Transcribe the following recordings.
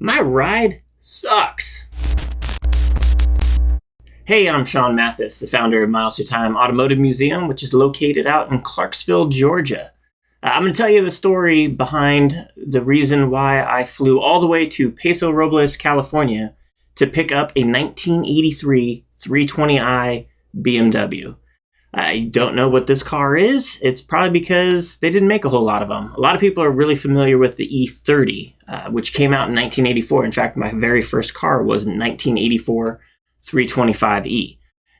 My ride sucks. Hey, I'm Sean Mathis, the founder of Miles Through Time Automotive Museum, which is located out in Clarksville, Georgia. I'm going to tell you the story behind the reason why I flew all the way to Paso Robles, California to pick up a 1983 320i BMW. I don't know what this car is. It's probably because they didn't make a whole lot of them. A lot of people are really familiar with the E30, which came out in 1984. In fact, my very first car was a 1984 325e.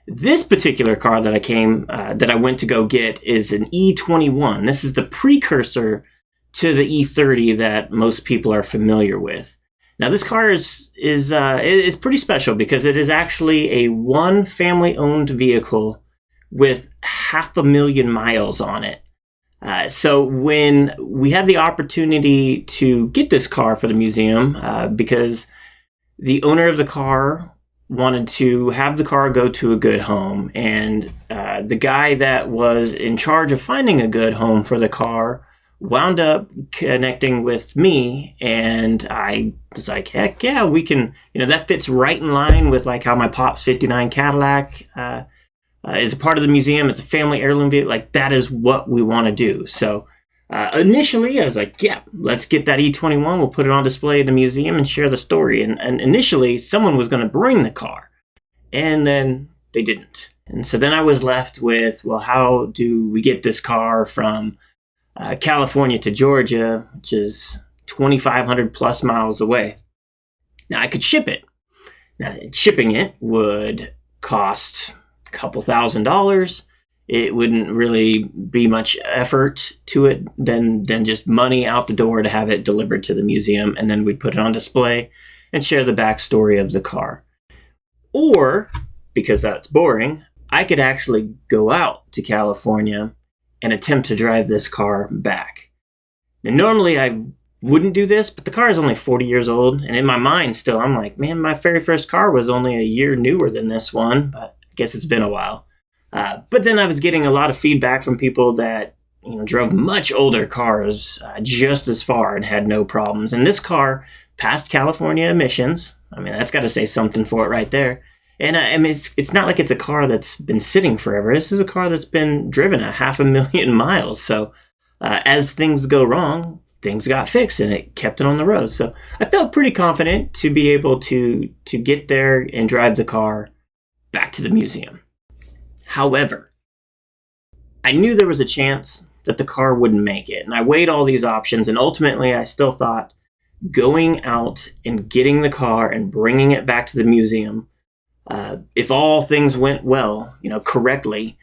This particular car that I went to go get is an E21. This is the precursor to the E30 that most people are familiar with. Now, this car is pretty special because it is actually a one family-owned vehicle with 500,000 miles on it. So when we had the opportunity to get this car for the museum, because the owner of the car wanted to have the car go to a good home, and the guy that was in charge of finding a good home for the car wound up connecting with me, and I was like, heck yeah, we can, that fits right in line with like how my pop's 59 Cadillac is a part of the museum. It's a family heirloom vehicle. Like, that is what we want to do. So initially I was like, yeah, let's get that E21. We'll put it on display in the museum and share the story. And initially someone was going to bring the car, and then they didn't. And so then I was left with, well, how do we get this car from California to Georgia, which is 2,500 plus miles away? Now, I could ship it. Now, shipping it would cost couple $1,000s. It wouldn't really be much effort to it than just money out the door to have it delivered to the museum, and then we'd put it on display and share the backstory of the car. Or, because that's boring, I could actually go out to California and attempt to drive this car back. Now, normally I wouldn't do this, but the car is only 40 years old, and in my mind still, I'm like, man, my very first car was only a year newer than this one, but guess it's been a while. But then I was getting a lot of feedback from people that drove much older cars just as far and had no problems. And this car passed California emissions. I mean, that's got to say something for it right there. And I mean, it's not like it's a car that's been sitting forever. This is a car that's been driven 500,000 miles. So as things go wrong, things got fixed and it kept it on the road. So I felt pretty confident to be able to get there and drive the car back to the museum. However, I knew there was a chance that the car wouldn't make it, and I weighed all these options, and ultimately I still thought going out and getting the car and bringing it back to the museum, if all things went well, correctly,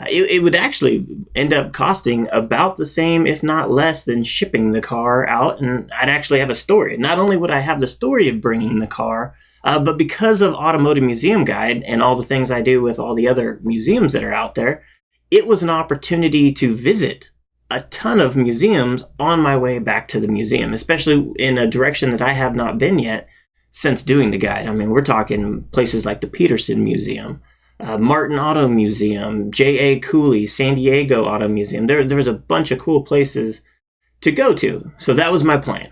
it would actually end up costing about the same, if not less, than shipping the car out, and I'd actually have a story. Not only would I have the story of bringing the car, but because of Automotive Museum Guide and all the things I do with all the other museums that are out there, it was an opportunity to visit a ton of museums on my way back to the museum, especially in a direction that I have not been yet since doing the guide. I mean, we're talking places like the Peterson Museum, Martin Auto Museum, J.A. Cooley, San Diego Auto Museum. There was a bunch of cool places to go to. So that was my plan.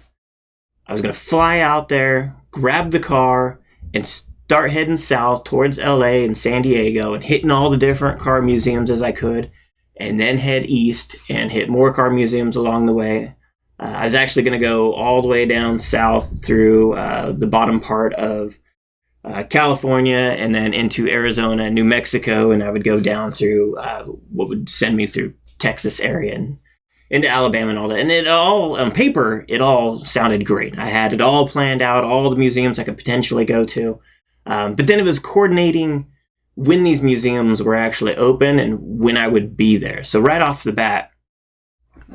I was going to fly out there, grab the car, and start heading south towards LA and San Diego and hitting all the different car museums as I could, and then head east and hit more car museums along the way. I was actually going to go all the way down south through the bottom part of California and then into Arizona and New Mexico, and I would go down through what would send me through Texas area and into Alabama and all that. And it all, on paper, it all sounded great. I had it all planned out, all the museums I could potentially go to. But then it was coordinating when these museums were actually open and when I would be there. So right off the bat,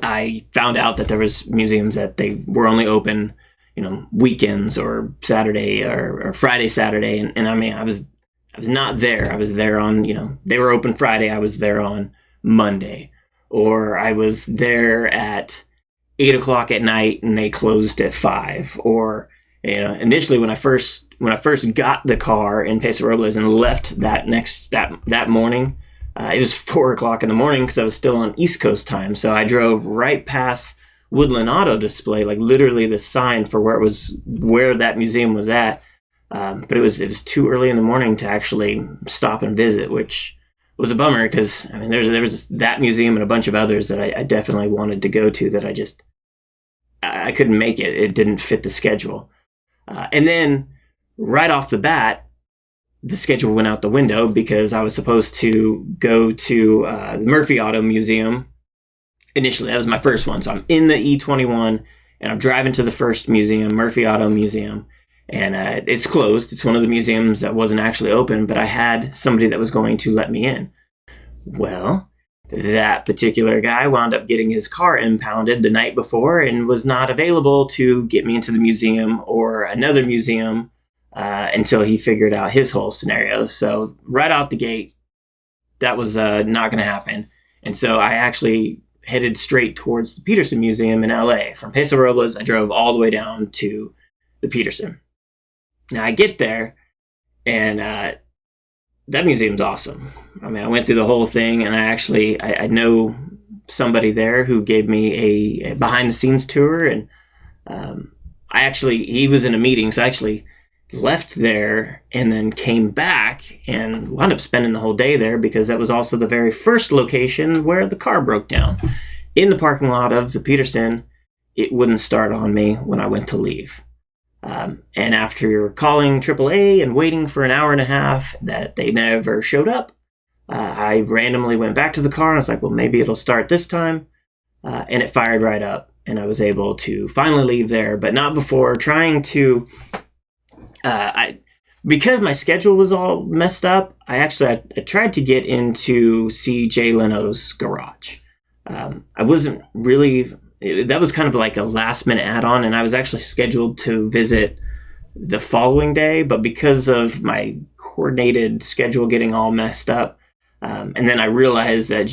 I found out that there was museums that they were only open, weekends or Saturday or Friday, Saturday. And I mean, I was not there. I was there on, they were open Friday. I was there on Monday. Or I was there at 8 o'clock at night and they closed at 5. Or, initially when I first got the car in Paso Robles and left that morning, it was 4 o'clock in the morning because I was still on East Coast time. So I drove right past Woodland Auto display, like literally the sign for where that museum was at. But it was too early in the morning to actually stop and visit, which was a bummer because I mean there was that museum and a bunch of others that I definitely wanted to go to that I couldn't make it. It didn't fit the schedule. And then right off the bat, the schedule went out the window because I was supposed to go to the Murphy Auto Museum. Initially, that was my first one. So I'm in the E21 and I'm driving to the first museum, Murphy Auto Museum. And it's closed. It's one of the museums that wasn't actually open, but I had somebody that was going to let me in. Well, that particular guy wound up getting his car impounded the night before and was not available to get me into the museum or another museum until he figured out his whole scenario. So right out the gate, that was not going to happen. And so I actually headed straight towards the Peterson Museum in LA. From Paso Robles, I drove all the way down to the Peterson. Now I get there, and that museum's awesome. I mean, I went through the whole thing, and I know somebody there who gave me a behind-the-scenes tour, and he was in a meeting, so I actually left there and then came back and wound up spending the whole day there because that was also the very first location where the car broke down. In the parking lot of the Peterson, it wouldn't start on me when I went to leave. And after calling AAA and waiting for an hour and a half that they never showed up, I randomly went back to the car and I was like, well, maybe it'll start this time. And it fired right up and I was able to finally leave there, but not before trying to, because my schedule was all messed up, I tried to get into see Jay Leno's garage. I wasn't really... That was kind of like a last minute add-on, and I was actually scheduled to visit the following day, but because of my coordinated schedule getting all messed up, and then I realized that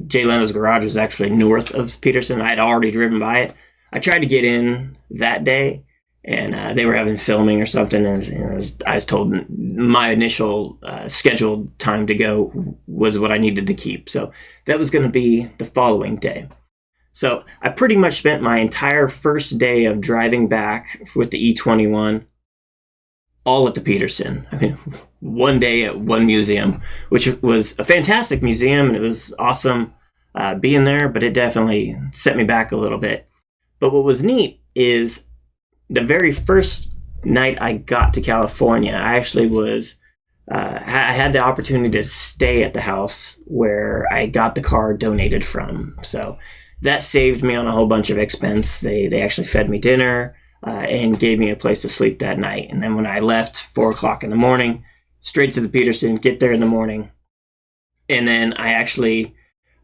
Jay Leno's garage was actually north of Peterson. I had already driven by it. I tried to get in that day, and they were having filming or something, and I was told my initial scheduled time to go was what I needed to keep. So that was going to be the following day. So I pretty much spent my entire first day of driving back with the E21 all at the Peterson. I mean, one day at one museum, which was a fantastic museum, and it was awesome being there, but it definitely set me back a little bit. But what was neat is the very first night I got to California, I actually I had the opportunity to stay at the house where I got the car donated from. So that saved me on a whole bunch of expense. They actually fed me dinner and gave me a place to sleep that night. And then when I left 4 o'clock in the morning, straight to the Peterson, get there in the morning. And then I actually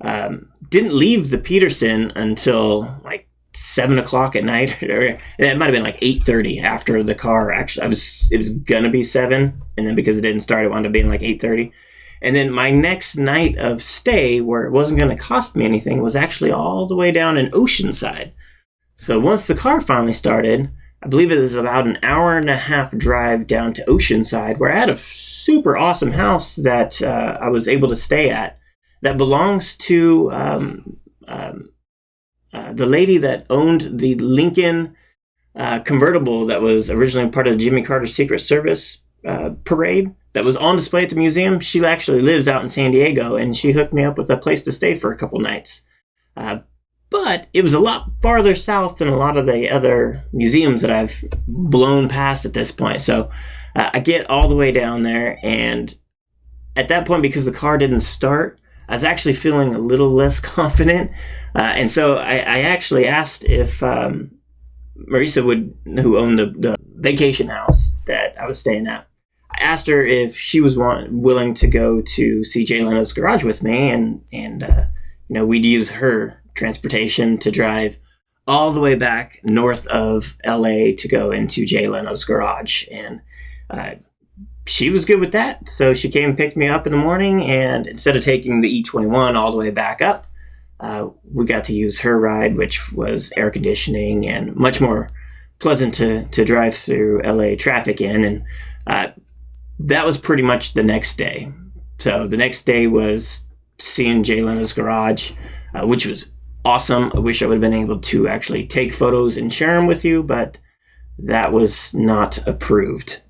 didn't leave the Peterson until like 7 o'clock at night, or it might have been like 8:30 after the car actually, it was gonna be 7. And then because it didn't start, it wound up being like 8:30. And then my next night of stay, where it wasn't going to cost me anything, was actually all the way down in Oceanside. So once the car finally started, I believe it was about an hour and a half drive down to Oceanside, where I had a super awesome house that I was able to stay at that belongs to the lady that owned the Lincoln convertible that was originally part of Jimmy Carter's Secret Service parade that was on display at the museum. She actually lives out in San Diego, and she hooked me up with a place to stay for a couple nights. But it was a lot farther south than a lot of the other museums that I've blown past at this point. So I get all the way down there, and at that point, because the car didn't start, I was actually feeling a little less confident. And so I actually asked if Marisa who owned the vacation house that I was staying at, I asked her if she was willing to go to see Jay Leno's garage with me, and we'd use her transportation to drive all the way back north of LA to go into Jay Leno's garage. And she was good with that. So she came and picked me up in the morning, and instead of taking the E21 all the way back up, we got to use her ride, which was air conditioning and much more pleasant to drive through LA traffic in. And that was pretty much the next day. So the next day was seeing Jay Leno's garage, which was awesome. I wish I would have been able to actually take photos and share them with you, but that was not approved.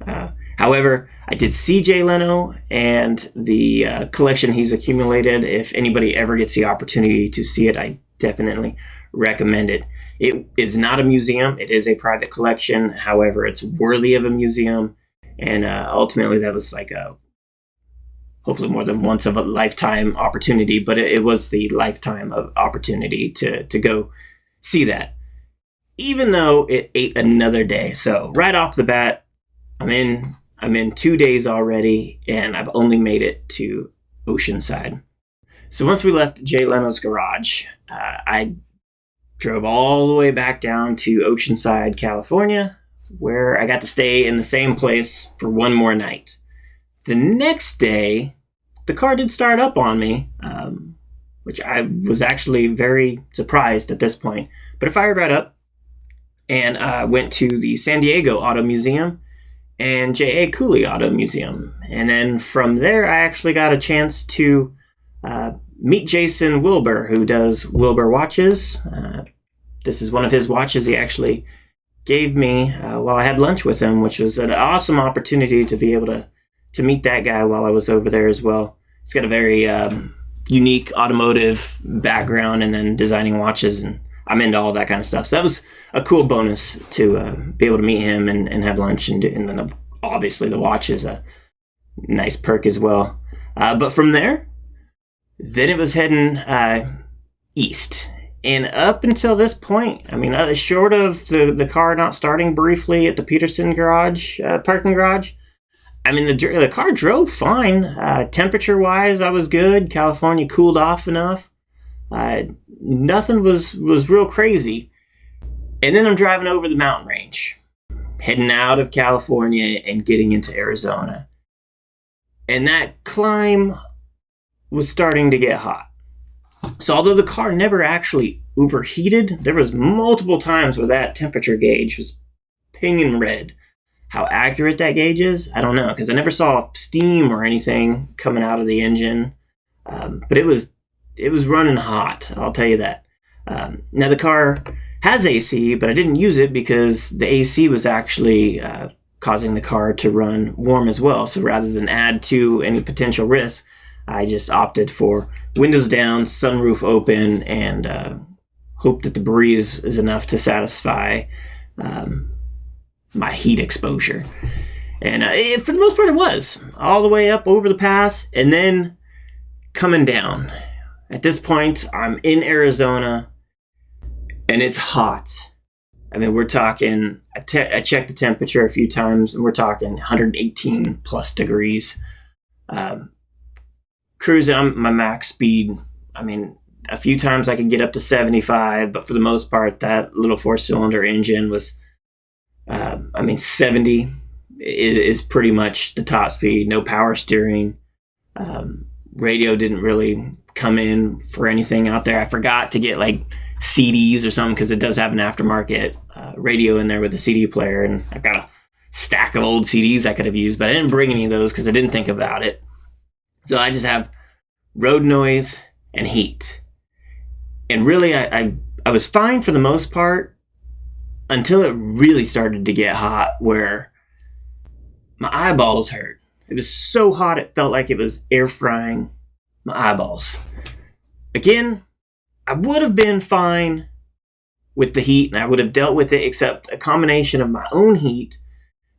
However, I did see Jay Leno and the collection he's accumulated. If anybody ever gets the opportunity to see it, I definitely recommend it. It is not a museum. It is a private collection. However, it's worthy of a museum. And ultimately, that was like a hopefully more than once of a lifetime opportunity, but it was the lifetime of opportunity to go see that, even though it ate another day. So right off the bat, I'm in 2 days already, and I've only made it to Oceanside. So once we left Jay Leno's garage, I drove all the way back down to Oceanside, California, where I got to stay in the same place for one more night. The next day, the car did start up on me, which I was actually very surprised at this point. But it fired right up, and I went to the San Diego Auto Museum and J.A. Cooley Auto Museum. And then from there, I actually got a chance to meet Jason Wilbur, who does Wilbur watches. This is one of his watches he actually gave me while I had lunch with him, which was an awesome opportunity to be able to meet that guy while I was over there as well. He's got a very unique automotive background and then designing watches, and I'm into all that kind of stuff. So that was a cool bonus to be able to meet him and have lunch, and then obviously the watch is a nice perk as well. But from there, then it was heading east. And up until this point, I mean, short of the car not starting briefly at the Peterson garage, parking garage, I mean, the car drove fine. Temperature-wise, I was good. California cooled off enough. Nothing was real crazy. And then I'm driving over the mountain range, heading out of California and getting into Arizona. And that climb was starting to get hot. So although the car never actually overheated, there was multiple times where that temperature gauge was pinging red. How accurate that gauge is, I don't know, because I never saw steam or anything coming out of the engine. But it was running hot, I'll tell you that. Now the car has AC, but I didn't use it because the AC was actually causing the car to run warm as well. So rather than add to any potential risk, I just opted for windows down, sunroof open, and hope that the breeze is enough to satisfy my heat exposure. And for the most part, it was all the way up over the pass and then coming down. At this point, I'm in Arizona, and it's hot. I mean, we're talking, I checked the temperature a few times, and we're talking 118 plus degrees. Cruising on my max speed, I mean, a few times I could get up to 75, but for the most part, that little four-cylinder engine was, 70 is pretty much the top speed. No power steering. Radio didn't really come in for anything out there. I forgot to get like CDs or something because it does have an aftermarket radio in there with a CD player, and I've got a stack of old CDs I could have used, but I didn't bring any of those because I didn't think about it. So I just have road noise and heat. And really, I was fine for the most part until it really started to get hot where my eyeballs hurt. It was so hot it felt like it was air frying my eyeballs. Again, I would have been fine with the heat and I would have dealt with it, except a combination of my own heat,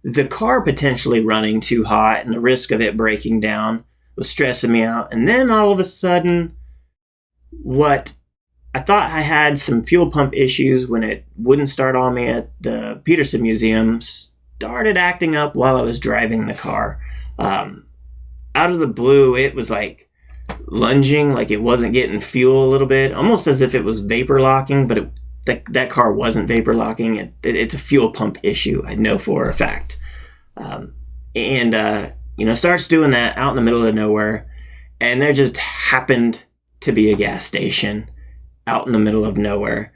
the car potentially running too hot, and the risk of it breaking down was stressing me out. And then all of a sudden, what I thought I had some fuel pump issues when it wouldn't start on me at the Peterson Museum started acting up while I was driving the car. Out of the blue, it was like lunging, like it wasn't getting fuel a little bit, almost as if it was vapor locking, but that car wasn't vapor locking. It's a fuel pump issue, I know for a fact. Starts doing that out in the middle of nowhere, and there just happened to be a gas station out in the middle of nowhere.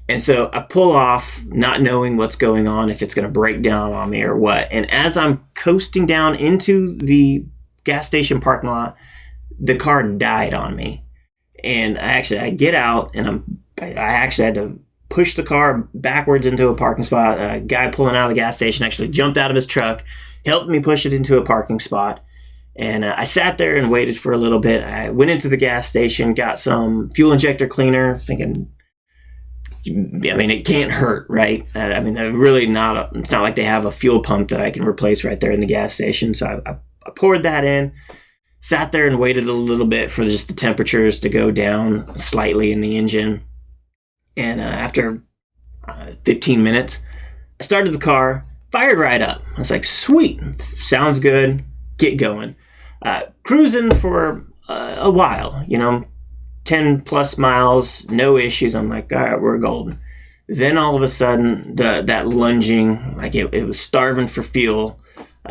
And so I pull off, not knowing what's going on, if it's going to break down on me or what. And as I'm coasting down into the gas station parking lot, the car died on me. And I get out and I'm I actually had to push the car backwards into a parking spot. A guy pulling out of the gas station actually jumped out of his truck, helped me push it into a parking spot. And I sat there and waited for a little bit. I went into the gas station, got some fuel injector cleaner, thinking, I mean, it can't hurt, right? I mean, really not. It's not like they have a fuel pump that I can replace right there in the gas station. So I poured that in, sat there and waited a little bit for just the temperatures to go down slightly in the engine. And after 15 minutes, I started the car, fired right up. I was like, sweet, sounds good, get going. Cruising for a while, 10 plus miles, no issues. I'm like, all right, we're golden. Then all of a sudden, that lunging, like it was starving for fuel,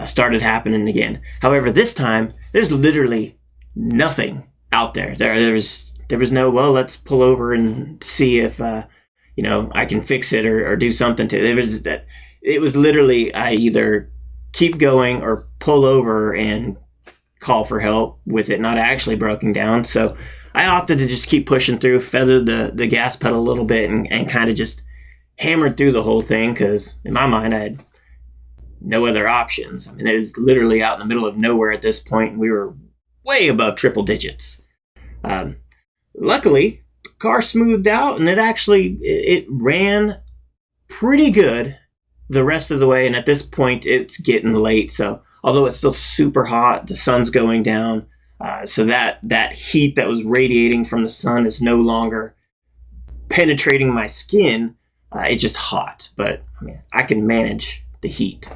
started happening again. However, this time, there's literally nothing out there. There was no, well, let's pull over and see if, I can fix it or do something to it. It was literally, I either keep going or pull over and call for help with it not actually broken down. So I opted to just keep pushing through, feathered the gas pedal a little bit and kind of just hammered through the whole thing because in my mind I had no other options. I mean, it was literally out in the middle of nowhere at this point, and we were way above triple digits. Luckily, the car smoothed out, and it ran pretty good the rest of the way. And at this point, it's getting late. So although it's still super hot, the sun's going down. So that heat that was radiating from the sun is no longer penetrating my skin. It's just hot, but I mean, I can manage the heat.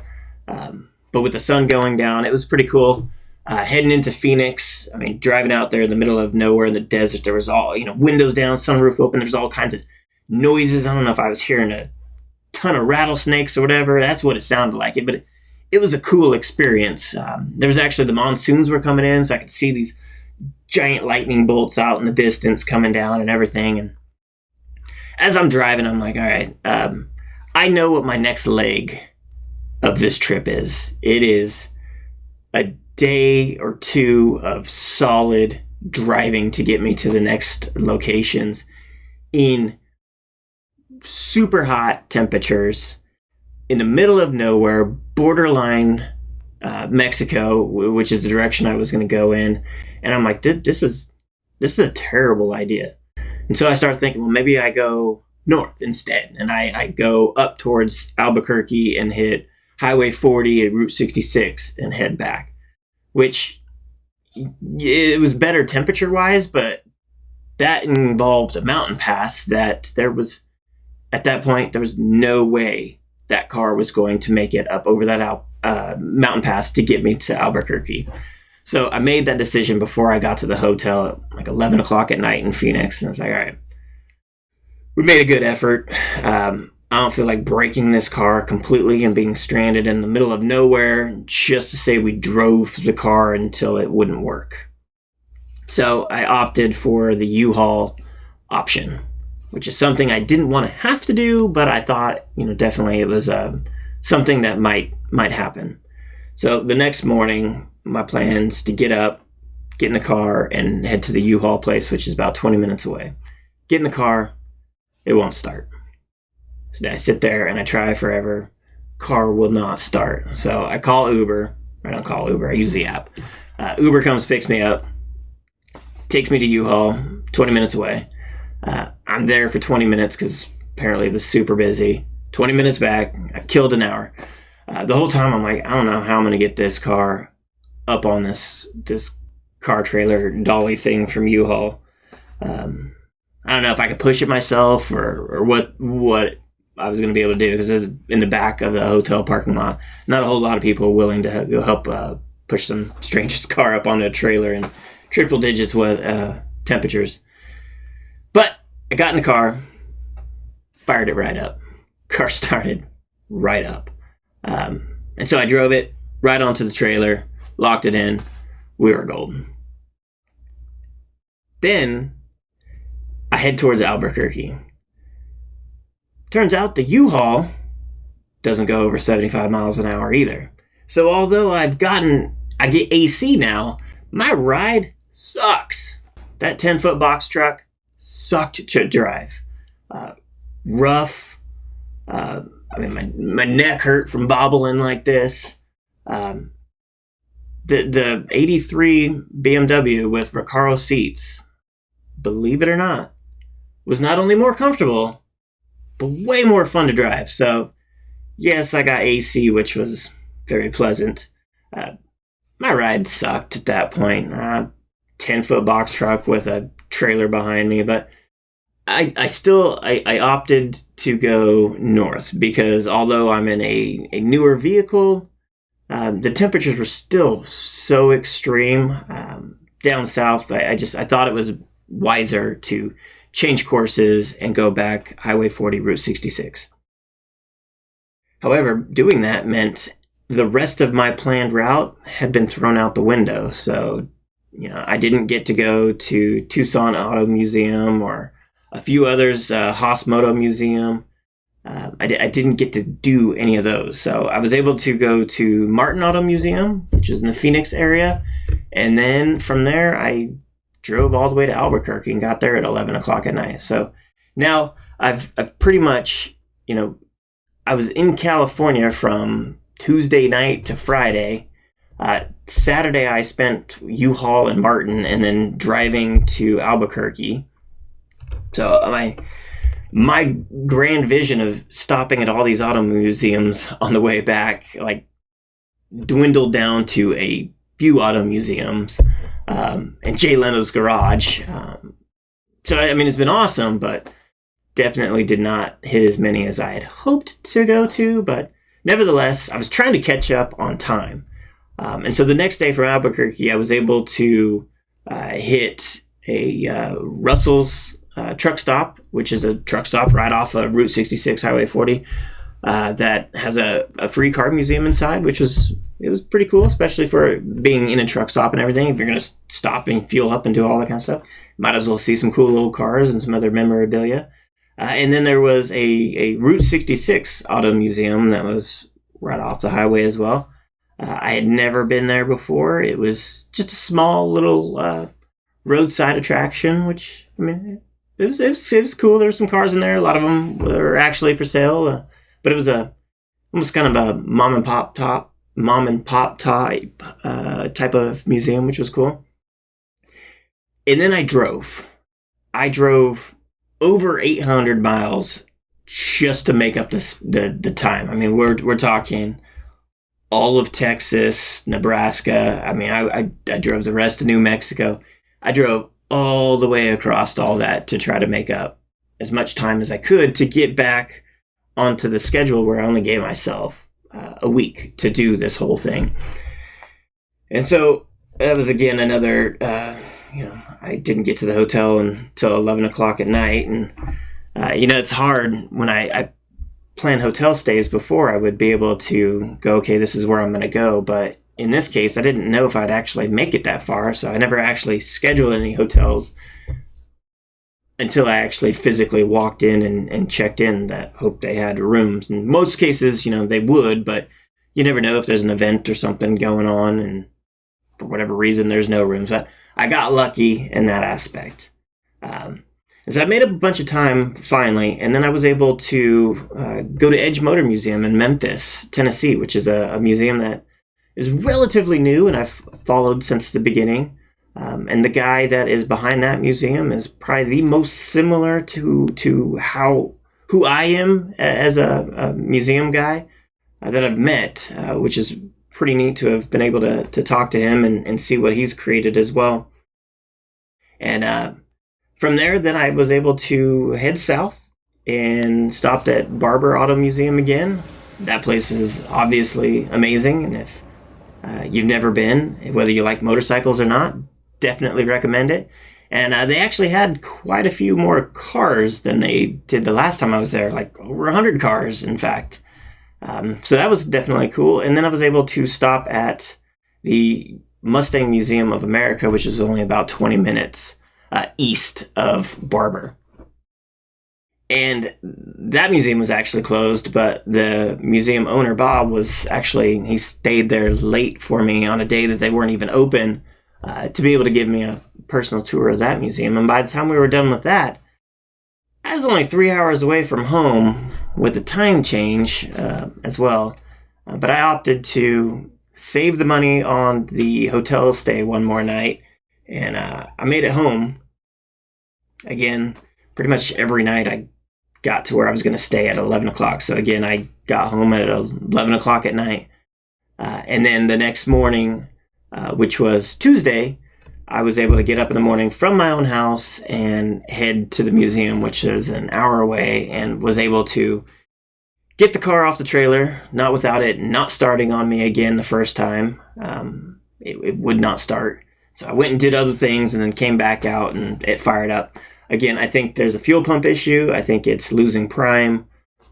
But with the sun going down, it was pretty cool. Heading into Phoenix, I mean, driving out there in the middle of nowhere in the desert, there was all, windows down, sunroof open. There's all kinds of noises. I don't know if I was hearing a ton of rattlesnakes or whatever. That's what it sounded like. But it was a cool experience. There was actually the monsoons were coming in, so I could see these giant lightning bolts out in the distance coming down and everything. And as I'm driving, I'm like, all right, I know what my next leg of this trip is. It is a day or two of solid driving to get me to the next locations in super hot temperatures in the middle of nowhere, borderline Mexico, which is the direction I was going to go in. And I'm like, this is a terrible idea. And so I start thinking, well, maybe I go north instead. And I go up towards Albuquerque and hit Highway 40 and Route 66 and head back, which it was better temperature wise, but that involved a mountain pass that at that point, there was no way that car was going to make it up over that mountain pass to get me to Albuquerque. So I made that decision before I got to the hotel at like 11 o'clock at night in Phoenix. And I was like, all right, we made a good effort. I don't feel like breaking this car completely and being stranded in the middle of nowhere just to say we drove the car until it wouldn't work. So I opted for the U-Haul option, which is something I didn't want to have to do, but I thought, definitely it was something that might happen. So the next morning, my plan's to get up, get in the car, and head to the U-Haul place, which is about 20 minutes away. Get in the car, it won't start. So I sit there and I try forever. Car will not start. So I call Uber. I don't call Uber, I use the app. Uber comes, picks me up, takes me to U-Haul, 20 minutes away. I'm there for 20 minutes because apparently it was super busy. 20 minutes back, I killed an hour. The whole time I'm like, I don't know how I'm going to get this car up on this car trailer dolly thing from U-Haul. I don't know if I could push it myself or what I was going to be able to do because it was in the back of the hotel parking lot. Not a whole lot of people willing to go help push some stranger's car up onto a trailer in triple digits temperatures. But I got in the car, fired it right up. Car started right up. And so I drove it right onto the trailer, locked it in. We were golden. Then I head towards Albuquerque. Turns out the U-Haul doesn't go over 75 miles an hour either. So although I get AC now, my ride sucks. That 10-foot box truck sucked to drive. rough. My neck hurt from bobbling like this. The 83 BMW with Recaro seats, believe it or not, was not only more comfortable, but way more fun to drive. So, yes, I got AC, which was very pleasant. My ride sucked at that point. 10-foot box truck with a trailer behind me, but I opted to go north because although I'm in a newer vehicle, the temperatures were still so extreme. Down south, I thought it was wiser to change courses and go back Highway 40, Route 66. However, doing that meant the rest of my planned route had been thrown out the window. So, I didn't get to go to Tucson Auto Museum or a few others, Haas Moto Museum. I didn't get to do any of those. So I was able to go to Martin Auto Museum, which is in the Phoenix area. And then from there, I drove all the way to Albuquerque and got there at 11 o'clock at night. So now I've pretty much, I was in California from Tuesday night to Friday. Saturday, I spent U-Haul and Martin and then driving to Albuquerque. So my grand vision of stopping at all these auto museums on the way back, dwindled down to a few auto museums and Jay Leno's garage. So, it's been awesome, but definitely did not hit as many as I had hoped to go to. But nevertheless, I was trying to catch up on time. And so the next day from Albuquerque, I was able to hit a Russell's truck stop, which is a truck stop right off of Route 66, Highway 40, that has a free car museum inside, it was pretty cool, especially for being in a truck stop and everything. If you're going to stop and fuel up and do all that kind of stuff, might as well see some cool little cars and some other memorabilia. And then there was a Route 66 auto museum that was right off the highway as well. I had never been there before. It was just a small little roadside attraction, which, it was cool. There were some cars in there. A lot of them were actually for sale, but it was almost kind of a mom and pop type of museum, which was cool. And then I drove over 800 miles just to make up the time. We're talking all of Texas, Nebraska. I drove the rest of New Mexico. I drove all the way across all that to try to make up as much time as I could to get back onto the schedule where I only gave myself a week to do this whole thing. And so that was again another, I didn't get to the hotel until 11 o'clock at night. And, it's hard when I plan hotel stays before. I would be able to go, okay, this is where I'm going to go. But in this case, I didn't know if I'd actually make it that far, so I never actually scheduled any hotels until I actually physically walked in and checked in that hoped they had rooms. In most cases, they would, but you never know if there's an event or something going on, and for whatever reason, there's no rooms. But I got lucky in that aspect. And so I made up a bunch of time finally, and then I was able to go to Edge Motor Museum in Memphis, Tennessee, which is a museum that is relatively new and I've followed since the beginning. And the guy that is behind that museum is probably the most similar to who I am as a museum guy that I've met, which is pretty neat to have been able to talk to him and see what he's created as well. And from there, then I was able to head south and stopped at Barber Auto Museum again. That place is obviously amazing, and if you've never been, whether you like motorcycles or not, definitely recommend it. And they actually had quite a few more cars than they did the last time I was there, like over 100 cars, in fact. So that was definitely cool. And then I was able to stop at the Mustang Museum of America, which is only about 20 minutes east of Barber. And that museum was actually closed, but the museum owner, Bob, he stayed there late for me on a day that they weren't even open to be able to give me a personal tour of that museum. And by the time we were done with that, I I was only 3 hours away from home with a time change as well, but I opted to save the money on the hotel stay one more night, and I made it home. Again, pretty much every night I got to where I was going to stay at 11 o'clock. So again, I got home at 11 o'clock at night. And then the next morning, which was Tuesday, I was able to get up in the morning from my own house and head to the museum, which is an hour away, and was able to get the car off the trailer, not without it not starting on me again the first time. It would not start. So I went and did other things and then came back out and it fired up. Again, I think there's a fuel pump issue. I think it's losing prime.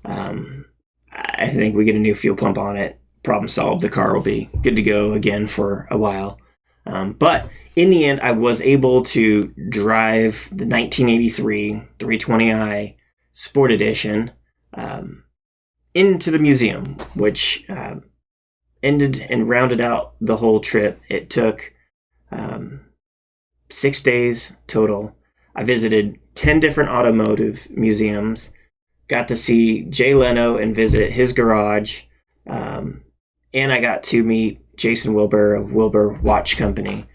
I think we get a new fuel pump on it. Problem solved. The car will be good to go again for a while. But in the end, I was able to drive the 1983 320i Sport Edition into the museum, which ended and rounded out the whole trip. It took 6 days total. I visited 10 different automotive museums, got to see Jay Leno and visit his garage, and I got to meet Jason Wilbur of Wilbur Watch Company,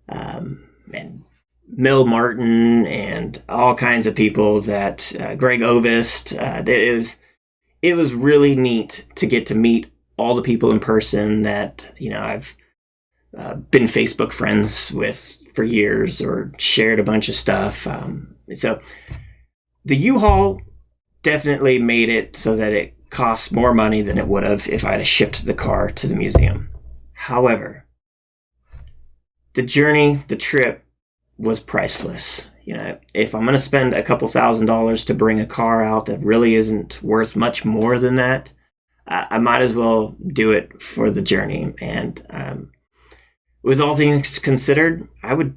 and Mel Martin, and all kinds of people that, Greg Ovist. It was really neat to get to meet all the people in person that, I've been Facebook friends with for years or shared a bunch of stuff. So the U-Haul definitely made it so that it costs more money than it would have if I had shipped the car to the museum. However, the journey, the trip was priceless. If I'm going to spend a couple $1,000s to bring a car out that really isn't worth much more than that, I might as well do it for the journey. And with all things considered, I would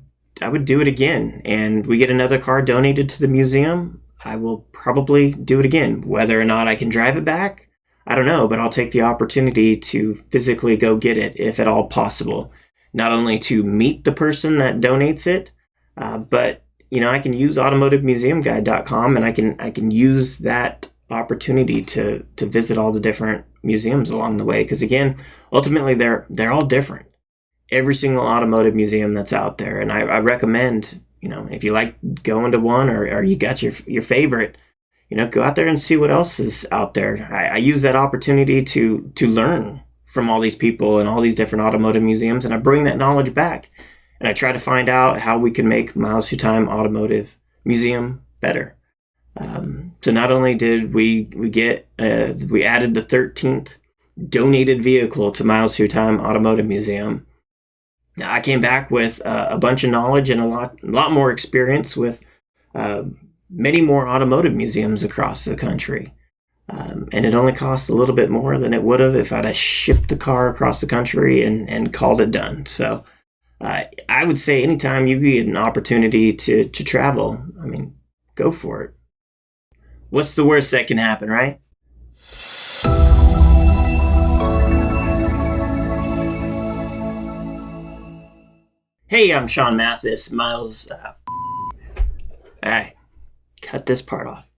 do it again. And we get another car donated to the museum, I will probably do it again. Whether or not I can drive it back, I don't know, but I'll take the opportunity to physically go get it if at all possible. Not only to meet the person that donates it, but I can use automotivemuseumguide.com, and I can use that opportunity to visit all the different museums along the way. Because again, ultimately they're all different. Every single automotive museum that's out there, and I recommend, if you like going to one or you got your favorite, go out there and see what else is out there. I use that opportunity to learn from all these people and all these different automotive museums, and I bring that knowledge back. And I try to find out how we can make Miles Through Time Automotive Museum better. So not only did we added the 13th donated vehicle to Miles Through Time Automotive Museum, I came back with a bunch of knowledge and a lot more experience with many more automotive museums across the country. And it only costs a little bit more than it would have if I'd have shipped the car across the country and called it done. So I would say anytime you get an opportunity to travel, go for it. What's the worst that can happen, right? Hey, I'm Sean Mathis. Miles. All right, cut this part off.